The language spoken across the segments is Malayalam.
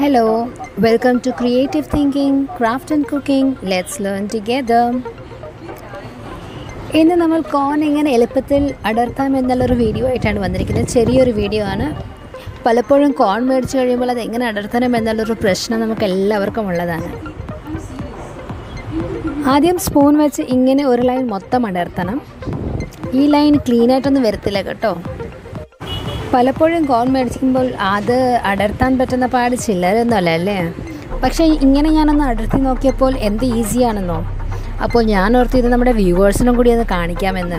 Hello, welcome to Creative Thinking, Craft and Cooking. Let's learn together. ഇന്ന് നമ്മൾ കോൺ എങ്ങനെ എളുപ്പത്തിൽ അടർത്താം എന്നുള്ളൊരു വീഡിയോ ആയിട്ടാണ് വന്നിരിക്കുന്നത്. ചെറിയൊരു വീഡിയോ ആണ്. പലപ്പോഴും കോൺ മേടിച്ച് കഴിയുമ്പോൾ അത് എങ്ങനെ അടർത്തണം എന്നുള്ളൊരു പ്രശ്നം നമുക്ക് എല്ലാവർക്കും ഉള്ളതാണ്. ആദ്യം സ്പൂൺ വെച്ച് ഇങ്ങനെ ഒരു ലൈൻ മൊത്തം അടർത്തണം. ഈ ലൈൻ ക്ലീനായിട്ടൊന്നും വരത്തില്ല കേട്ടോ. പലപ്പോഴും കോൺ മേടിക്കുമ്പോൾ അത് അടർത്താൻ പറ്റുന്ന പാട് ചില്ലറൊന്നുമല്ല അല്ലേ. പക്ഷേ ഇങ്ങനെ ഞാനൊന്ന് അടർത്തി നോക്കിയപ്പോൾ എന്ത് ഈസിയാണെന്നോ. അപ്പോൾ ഞാൻ ഓർത്തിയത് നമ്മുടെ വ്യൂവേഴ്സിനും കൂടി ഒന്ന് കാണിക്കാമെന്ന്.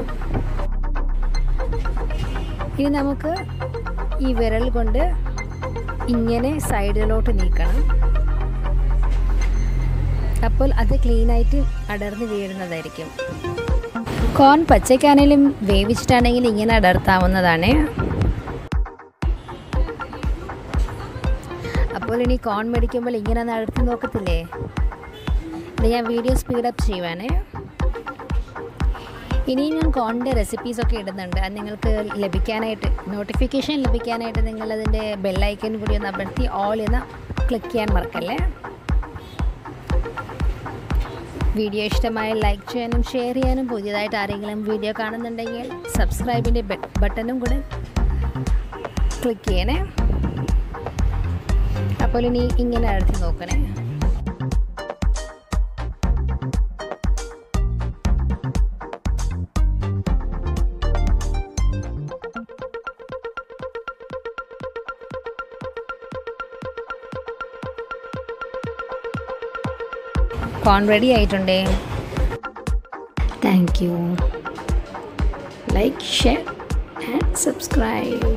ഇനി നമുക്ക് ഈ വിരൽ കൊണ്ട് ഇങ്ങനെ സൈഡിലോട്ട് നീക്കണം. അപ്പോൾ അത് ക്ലീനായിട്ട് അടർന്ന് വീഴുന്നതായിരിക്കും. കോൺ പച്ചക്കാണെങ്കിലും വേവിച്ചിട്ടാണെങ്കിൽ ഇങ്ങനെ അടർത്താവുന്നതാണ്. അപ്പോൾ ഇനി കോൺ മേടിക്കുമ്പോൾ ഇങ്ങനെ ഒന്ന് അടർത്തി നോക്കത്തില്ലേ. ഇത് ഞാൻ വീഡിയോ സ്പീഡപ്പ് ചെയ്യുവാനേ. ഇനിയും ഞാൻ കോണിൻ്റെ റെസിപ്പീസൊക്കെ ഇടുന്നുണ്ട്. അത് നിങ്ങൾക്ക് ലഭിക്കാനായിട്ട് നോട്ടിഫിക്കേഷൻ ലഭിക്കാനായിട്ട് നിങ്ങളതിൻ്റെ ബെല്ലൈക്കൻ കൂടി ഒന്ന് അമർത്തി ഓൾ എന്ന് ക്ലിക്ക് ചെയ്യാൻ മറക്കല്ലേ. വീഡിയോ ഇഷ്ടമായ ലൈക്ക് ചെയ്യാനും ഷെയർ ചെയ്യാനും പുതിയതായിട്ട് ആരെങ്കിലും വീഡിയോ കാണുന്നുണ്ടെങ്കിൽ സബ്സ്ക്രൈബിൻ്റെ ബട്ടണും കൂടെ ക്ലിക്ക് ചെയ്യണേ. അപ്പോൾ ഇനി ഇങ്ങനെ അടർത്തി നോക്കണേ. കോൺ റെഡി ആയിട്ടുണ്ടേ. Thank you. Like, share and subscribe.